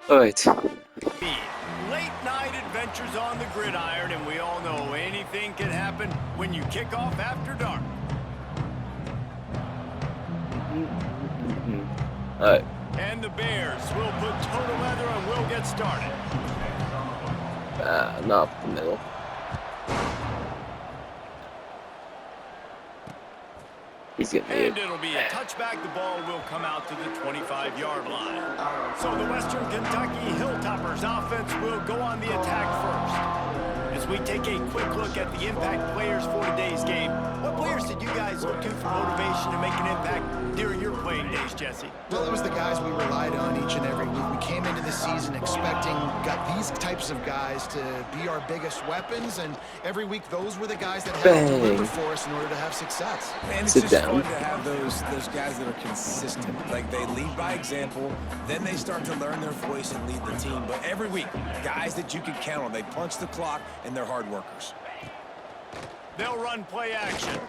All right. Late night adventures on the gridiron, and we all know anything can happen when you kick off after dark. All right. And the Bears will put toe to leather and we'll get started. Not up the middle. He's getting And it. it'll be a touchback. The ball will come out to the 25-yard line. So the Western Kentucky Hilltoppers offense will go on the attack first. As we take a quick look at the impact players for today's game, what players did you guys look to for motivation to make an impact during your playing days, Jesse? Well, it was the guys we relied on each and every week. We came into the season expecting these types of guys to be our biggest weapons, and every week those were the guys that had to deliver for us in order to have success. And it's Sit just down. fun to have those guys that are consistent. Like, they lead by example, then they start to learn their voice and lead the team. But every week, guys that you can count on. They punch the clock, and they're hard workers. They'll run play action.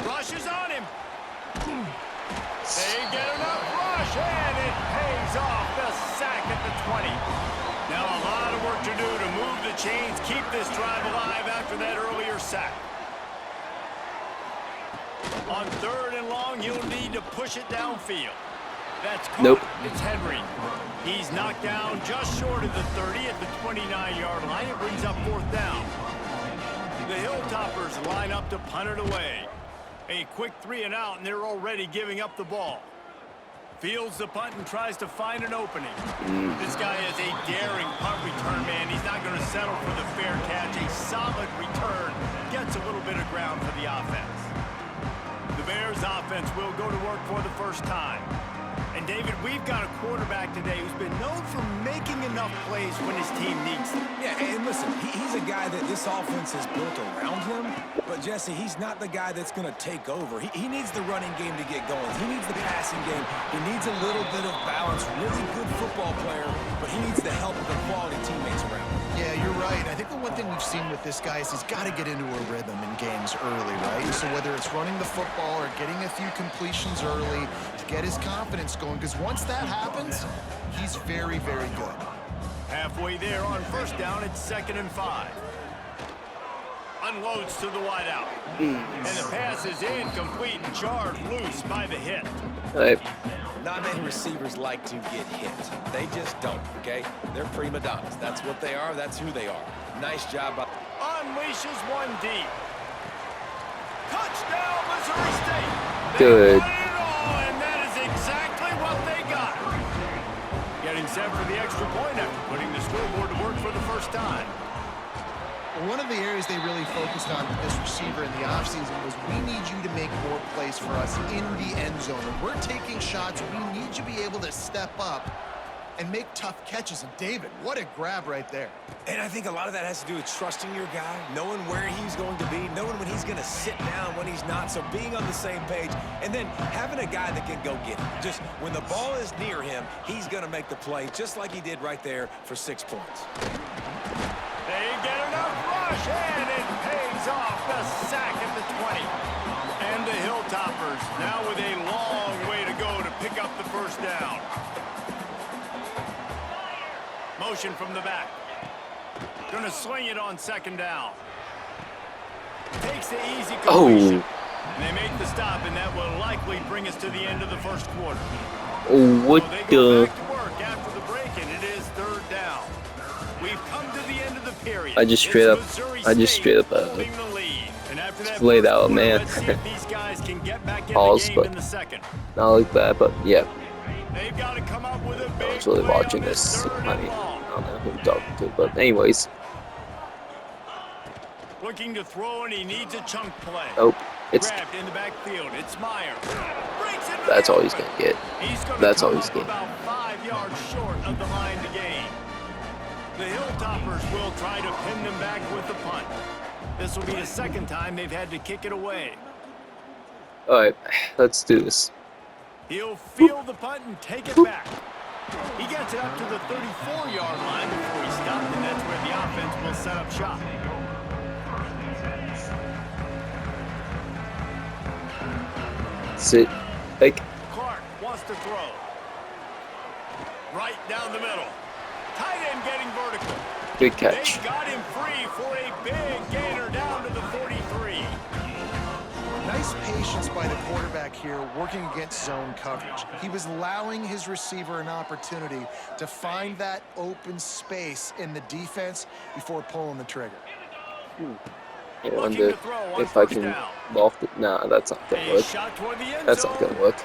Rush is on him. They get enough rush, and it pays off. The sack at the 20. Now a lot of work to do to move the chains, keep this drive alive after that earlier sack. On 3rd and long, he'll need to push it downfield. That's caught. Nope. It's Henry. He's knocked down just short of the 30 at the 29-yard line. It brings up 4th down. The Hilltoppers line up to punt it away. A quick 3 and out, and they're already giving up the ball. Fields the punt and tries to find an opening. This guy is a daring punt return man. He's not going to settle for the fair catch. A solid return. Gets a little bit of ground for the offense. The Bears offense will go to work for the first time. And David, we've got a quarterback today who's been known for making enough plays when his team needs them. Yeah, and listen, he's a guy that this offense is built around him. But, Jesse, he's not the guy that's going to take over. He needs the running game to get going. He needs the passing game. He needs a little bit of balance. Really good football player, but he needs the help of the quality teammates around him. Yeah, you're right. I think the one thing we've seen with this guy is he's got to get into a rhythm in games early, right? So whether it's running the football or getting a few completions early to get his confidence going, because once that happens, he's very, very good. Halfway there on 1st down, it's 2nd and 5. Unloads to the wideout. And the pass is incomplete and jarred loose by the hit. All right. Not many receivers like to get hit. They just don't, okay? They're prima donnas. That's what they are. That's who they are. Nice job by... Unleashes one deep. Touchdown, Missouri State. Good. They won it all, and that is exactly what they got. Getting set for the extra point after putting the scoreboard to work for the first time. One of the areas they really focused on with this receiver in the offseason was we need you to make more plays for us in the end zone. When we're taking shots, we need you to be able to step up and make tough catches. And David, what a grab right there. And I think a lot of that has to do with trusting your guy, knowing where he's going to be, knowing when he's going to sit down, when he's not, so being on the same page, and then having a guy that can go get it. Just when the ball is near him, he's going to make the play, just like he did right there for 6 points. They get enough rush, and it pays off. The sack at the 20. And the Hilltoppers now with a long way to go to pick up the 1st down. Motion from the back. Gonna sling it on 2nd down. Takes the easy completion. And they make the stop, and that will likely bring us to the end of the 1st quarter. Oh, what So they go the? back to work after the break, and it is 3rd down. We've come to the end of the period. I just straight up splayed out, man. Pause, but not like that. But yeah, I was really watching this. I mean, I don't know who I'm talking to, but anyways. Looking to throw, and he needs a chunk play. Nope, it's grabbed in the backfield. It's Meyer. that's all he's gonna get. That's all he's getting. About 5 yards short of the line to gain. The Hilltoppers will try to pin them back with the punt. This will be the 2nd time they've had to kick it away. All right, let's do this. He'll field the punt and take it back. He gets it up to the 34-yard line before he stopped, and that's where the offense will set up shop. Sit, like. Clark wants to throw. Right down the middle. Tight end getting vertical. Good catch. They got him free for a big gainer down to the 43. Nice patience by the quarterback here, working against zone coverage. He was allowing his receiver an opportunity to find that open space in the defense before pulling the trigger. I wonder if I can loft it. Nah, that's not gonna work. That's not gonna work.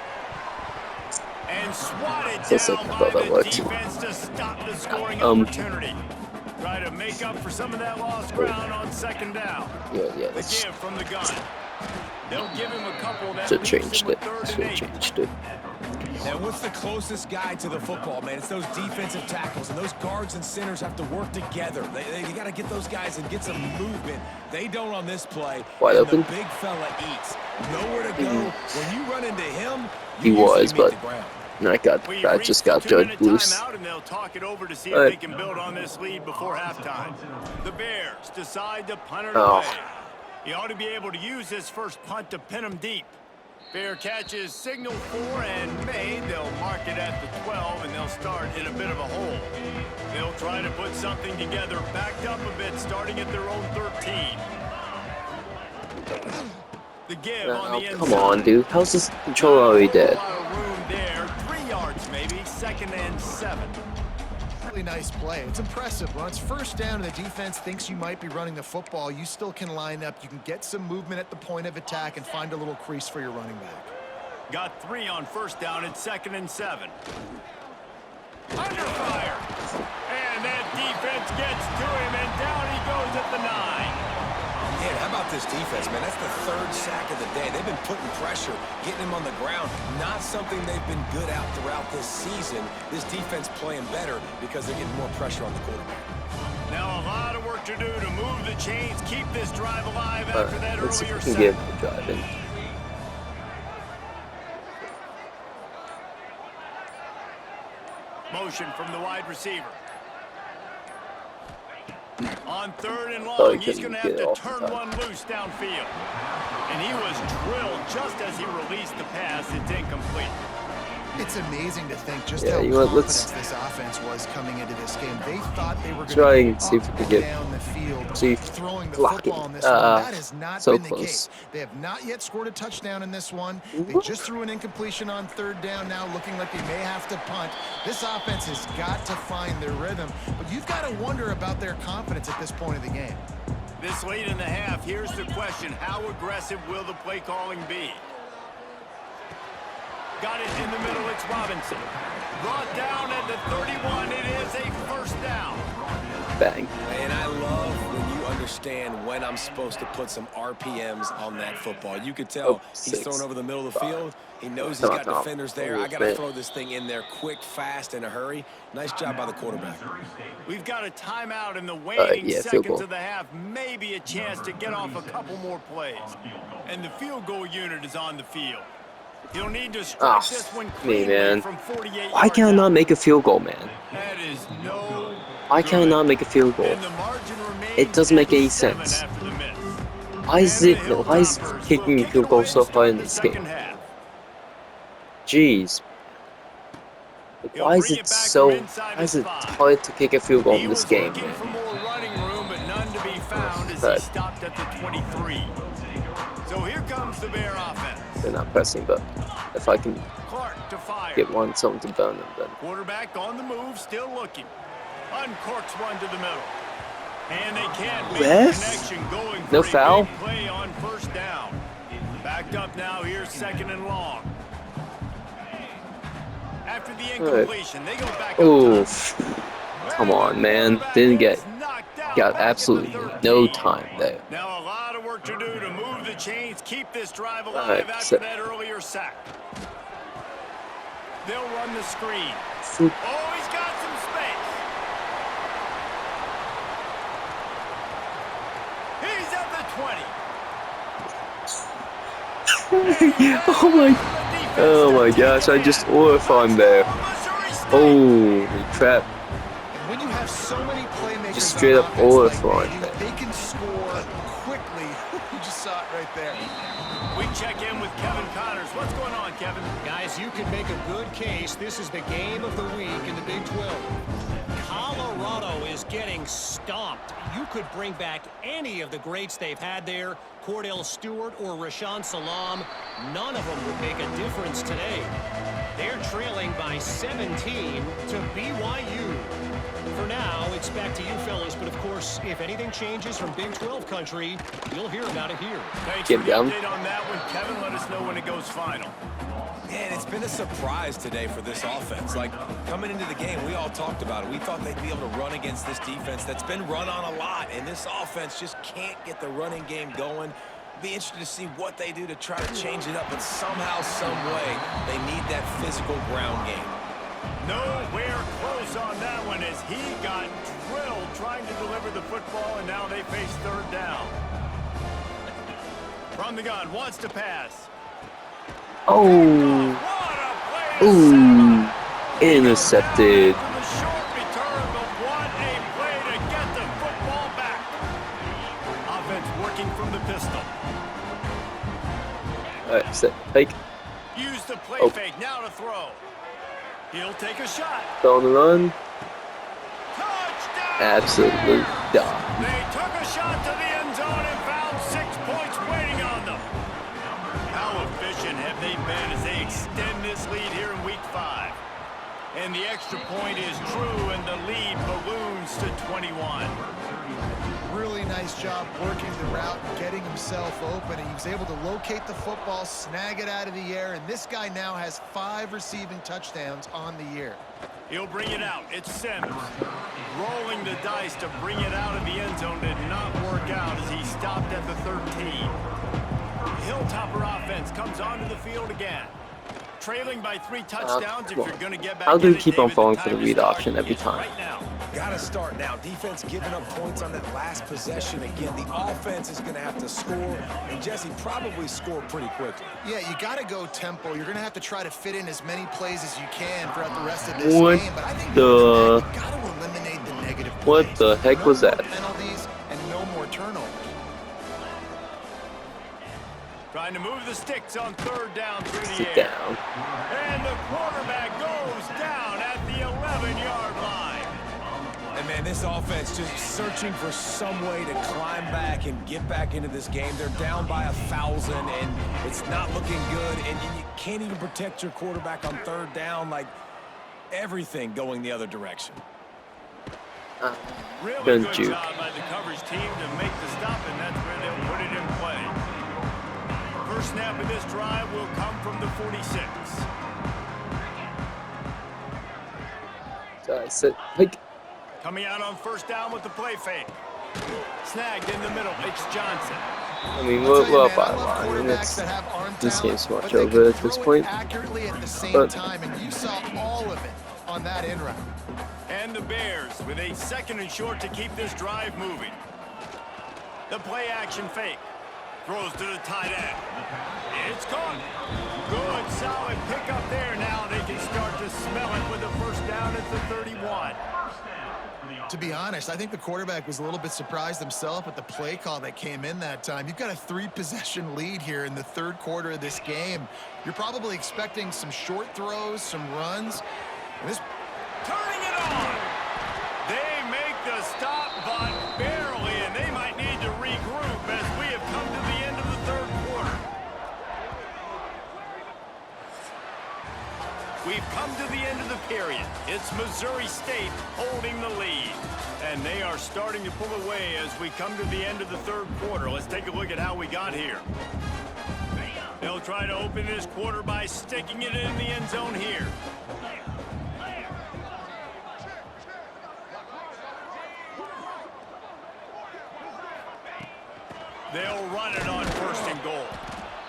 And swatted Just down like I by thought that the worked. defense to stop the scoring opportunity. Try to make up for some of that lost ground on second down. Yeah, The let's give from the gun. They'll give him a couple that should leaves changed him with it. third and Should 8. changed it. And what's the closest guy to the football, man? It's those defensive tackles, and those guards and centers have to work together. They got to get those guys and get some movement. They don't on this play. Wide and open. The big fella eats. Nowhere to go. When you run into him, He you was, usually but meet the ground. I just got judged loose. Timeout, and they'll talk it over to see Right. if they can build on this lead before halftime. The Bears decide to punt it Oh. away. He ought to be able to use his first punt to pin him deep. Fair catch is signaled for and made. They'll mark it at the 12, and they'll start in a bit of a hole. They'll try to put something together, backed up a bit, starting at their own 13. The give on Now, the come inside. on, dude. How's this controller already dead? A lot of room there. 3 yards maybe. 2nd and 7. Really nice play. It's impressive. When it's first down and the defense thinks you might be running the football, you still can line up. You can get some movement at the point of attack and find a little crease for your running back. Got 3 on first down and 2nd and 7. Under fire. And that defense gets to him, and down he goes at the 9. Man, how about this defense, man? That's the 3rd sack of the day. They've been putting pressure, getting him on the ground. Not something they've been good at throughout this season. This defense playing better because they're getting more pressure on the quarterback. Now a lot of work to do to move the chains, keep this drive alive after that Let's see if earlier we can sack. get the drive in. Motion from the wide receiver. On 3rd and Oh, long, he he's couldn't going to have get to off the turn top. one loose downfield. And he was drilled just as he released the pass. It's incomplete. It's amazing to think just Yeah, how you know what, confident this offense was coming into this game. They thought they were going Try to and see if we can get- down the field, see if throwing the blocking. football in this one. That has not So been the close. case. They have not yet scored a touchdown in this one. They just threw an incompletion on 3rd down now, looking like they may have to punt. This offense has got to find their rhythm, but you've got to wonder about their confidence at this point of the game. This late in the half, here's the question. How aggressive will the play calling be? Got it in the middle, it's Robinson. Brought down at the 31, it is a 1st down. Bang. And I love when you understand when I'm supposed to put some RPMs on that football. You could tell Oh, he's 6, throwing over the middle of the 5. field. He knows he's got No, no. defenders there. I got to throw this thing in there quick, fast, in a hurry. Nice job by the quarterback. We've got a timeout in the waning yeah, field seconds goal. of the half. Maybe a chance to get off a couple more plays. And the field goal unit is on the field. He'll need to strike this one cleanly man. from 48 Why yards can I out. not make a field goal, man? That is no Why can I good. not make a field goal? And the margin remains It doesn't make any 7 sense. after the miss. Why is And it? the Why is Hilltoppers will kicking kick field it goal away so to hard in start this the game? second half. Jeez. He'll Why is bring it back so? from inside Why is his it 5. hard to kick a field goal He in this was game, looking for man? more running room, but none to be found as he Right. stopped at the 23. So here comes the Bear offense. They're not pressing, but if I can Clark to fire. get something to burn them, then Quarterback on the move, still looking. Uncorks one to the middle. And they can't make Ref? the connection going for No a foul? big play on 1st down. Backed up now, here's 2nd and long. After the incompletion, they go back up oof. top. Come on, man. Didn't get got absolutely no time there. Now a lot of work to do to move the chains, keep this drive alive Alright, after so- that earlier sack. They'll run the screen. Foot- Oh, he's got some space. He's at the 20. Oh my gosh! I just, or if I'm there. Holy crap! When you have so many playmakers Just straight on up offense overthrowing like that. they can score quickly. You just saw it right there. We check in with Kevin Connors. What's going on, Kevin? Guys, you can make a good case. This is the game of the week in the Big 12. Colorado is getting stomped. You could bring back any of the greats they've had there, Cordell Stewart or Rashaan Salam. None of them would make a difference today. They're trailing by 17 to BYU. For now, it's back to you fellas, but of course, if anything changes from Big 12 country, you'll hear about it here. Thanks Get for the down. update on that one, Kevin. Let us know when it goes final. Man, it's been a surprise today for this offense. Like, coming into the game, we all talked about it. We thought they'd be able to run against this defense that's been run on a lot, and this offense just can't get the running game going. Be interested to see what they do to try to change it up, but somehow, some way, they need that physical ground game. Nowhere close on that one as he got drilled trying to deliver the football, and now they face third down. From the gun, wants to pass. Oh, What a play to ooh, set him up. intercepted. After the short return, but what a play to get the football back. Offense working from the pistol. Alright, set, fake, Use the play Oh. fake, now to throw. He'll take a shot. on the run. Touchdown! Absolute dog. They took a shot to the end zone and found 6 points waiting on them. How efficient have they been as they extend this lead here in Week 5? And the extra point is true, and the lead balloons to 21. Really nice job working the route and getting himself open. And he was able to locate the football, snag it out of the air, and this guy now has 5 receiving touchdowns on the year. He'll bring it out. It's Sims. Rolling the dice to bring it out of the end zone did not work out as he stopped at the 13. Hilltopper offense comes onto the field again. Trailing by 3 touchdowns if well, you're going to get back how do in we it, keep on David, falling the for the time to read start option every is time? right now. Got to start now. Defense giving up points on that last possession again. The offense is going to have to score, and Jesse probably score pretty quickly. Yeah, you got to go tempo. You're going to have to try to fit in as many plays as you can throughout the rest of this What game. But I think the- you got to eliminate the negative What plays. the heck was No more that? penalties and no more turnovers. Trying to move the sticks on third down through the Sit air. down. And the quarterback goes down at the 11-yard line. And man, this offense just searching for some way to climb back and get back into this game. They're down by 1,000, and it's not looking good. And you can't even protect your quarterback on third down. Like, everything going the other direction. Really Good good juke. job by the coverage team to make the stop, and that's where they'll put it in play. First snap of this drive will come from the 46. Sorry, sit, fake. Coming out on first down with the play fake. Snagged in the middle. It's Johnson. I mean, I'll we're tell you, up man, by I a love lot. I mean, quarterbacks that have arm this talent, game's much but they over can at this throw it point. accurately at the same But- time, and you saw all of it on that in route. And the Bears with a 2nd and short to keep this drive moving. The play action fake. Throws to the tight end. It's caught. Good, solid pickup there. Now they can start to smell it with a first down at the 31. To be honest, I think the quarterback was a little bit surprised himself at the play call that came in that time. You've got a 3-possession lead here in the third quarter of this game. You're probably expecting some short throws, some runs. And this Turning it on. They make the stop, but barely, and they might need to regroup as we have come to the end of the third quarter. We've come to the end of the period. It's Missouri State holding the lead. And they are starting to pull away as we come to the end of the third quarter. Let's take a look at how we got here. They'll try to open this quarter by sticking it in the end zone here. They'll run it on 1st and goal.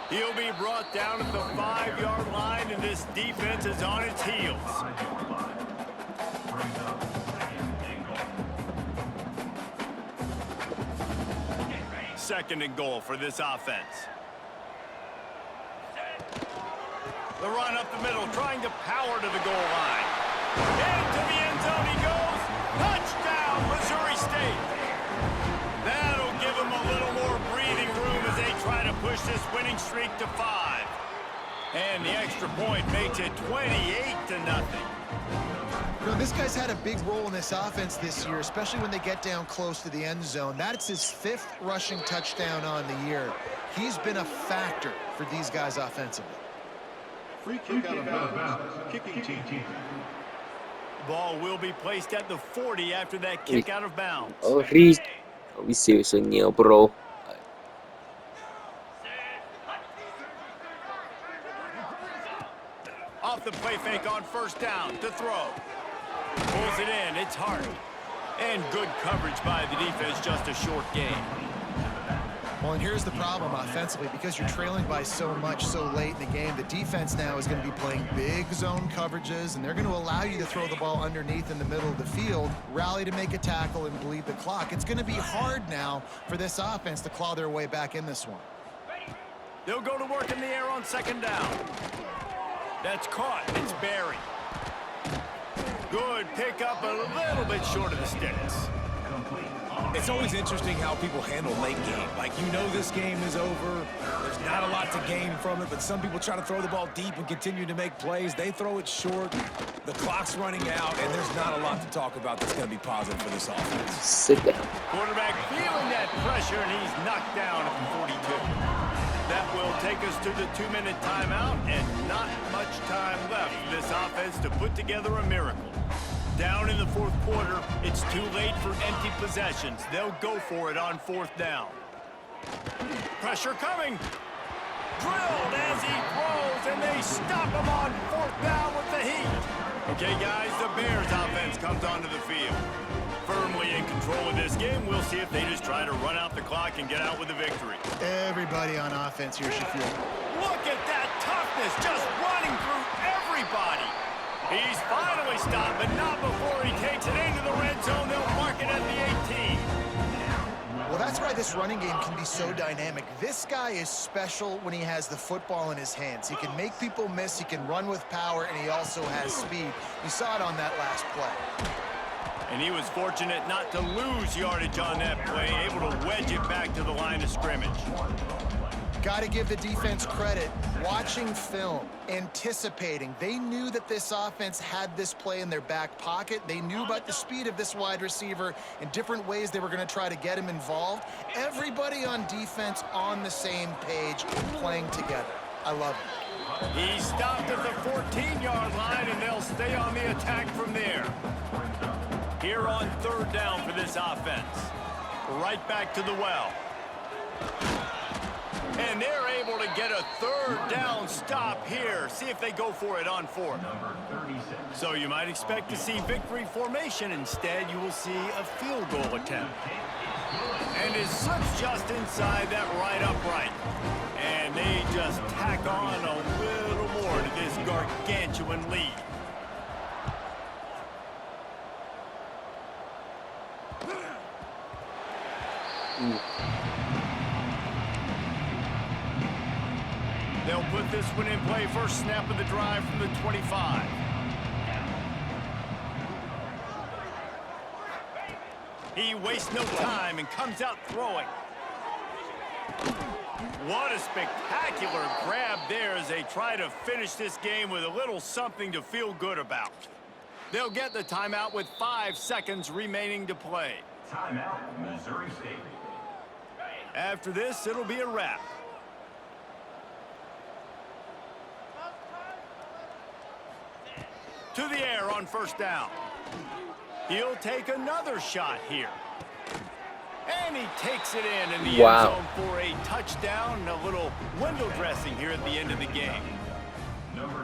He'll be brought down at the 5-yard line, and this defense is on its heels. Second and goal for this offense. The run up the middle, trying to power to the goal line. Into the end zone he goes. push this winning streak to 5. And the extra point makes it 28-0. You know, this guy's had a big role in this offense this year, especially when they get down close to the end zone. That's his 5th rushing touchdown on the year. He's been a factor for these guys offensively. Free kick out of bounds. Kicking team. The ball will be placed at the 40 after that kick out of bounds. Oh, are we seriously, Neil, bro? Off the play fake on first down to throw. Pulls it in. It's hard. And good coverage by the defense, just a short gain. Well, and here's the problem offensively. Because you're trailing by so much so late in the game, the defense now is going to be playing big zone coverages, and they're going to allow you to throw the ball underneath in the middle of the field, rally to make a tackle, and bleed the clock. It's going to be hard now for this offense to claw their way back in this one. They'll go to work in the air on second down. That's caught. It's buried. Good pickup, a little bit short of the sticks. It's always interesting how people handle late game. Like, you know this game is over. There's not a lot to gain from it, but some people try to throw the ball deep and continue to make plays. They throw it short. The clock's running out, and there's not a lot to talk about that's going to be positive for this offense. Sit down. Quarterback feeling that pressure, and he's knocked down at the 42. That will take us to the 2-minute timeout, and not much time left for this offense to put together a miracle. Down in the 4th quarter, it's too late for empty possessions. They'll go for it on 4th down. Pressure coming. Drilled as he throws, and they stop him on 4th down with the heat. Okay, guys, the Bears offense comes onto the field. Firmly in control of this game. We'll see if they just try to run out the clock and get out with a victory. Everybody on offense here should feel. Look at that toughness, just running through everybody. He's finally stopped, but not before he takes it into the red zone. They'll mark it at the 18. Well, that's why this running game can be so dynamic. This guy is special when he has the football in his hands. He can make people miss, he can run with power, and he also has speed. You saw it on that last play. And he was fortunate not to lose yardage on that play, able to wedge it back to the line of scrimmage. Got to give the defense credit. Watching film, anticipating. They knew that this offense had this play in their back pocket. They knew about the speed of this wide receiver and different ways they were going to try to get him involved. Everybody on defense on the same page, playing together. I love it. He stopped at the 14-yard line, and they'll stay on the attack from there. Here on 3rd down for this offense. Right back to the well. And they're able to get a 3rd down stop here. See if they go for it on 4th. So you might expect to see victory formation. Instead, you will see a field goal attempt. And it slips just inside that right upright. And they just tack on a little more to this gargantuan lead. They'll put this one in play. First snap of the drive from the 25. He wastes no time and comes out throwing. What a spectacular grab there as they try to finish this game with a little something to feel good about. They'll get the timeout with 5 seconds remaining to play. Timeout, Missouri State. After this, it'll be a wrap. To the air on first down. He'll take another shot here. And he takes it in the end zone for a touchdown. A little window dressing here at the end of the game.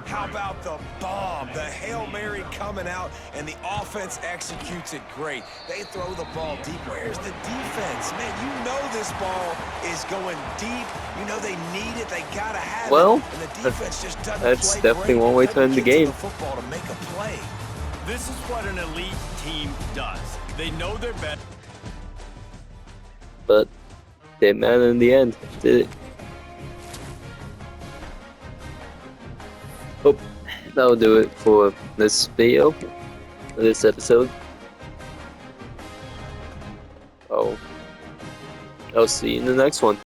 How about the bomb? The Hail Mary coming out, and the offense executes it great. They throw the ball deep. Where's the defense? Man, you know this ball is going deep. You know they need it. They got to have it. And the defense just doesn't that's play definitely great. one way to end the game. Football to make a play. This is what an elite team does. They know they're better. But they man in the end did it. Hope that'll do it for this video, this episode. I'll see you in the next one.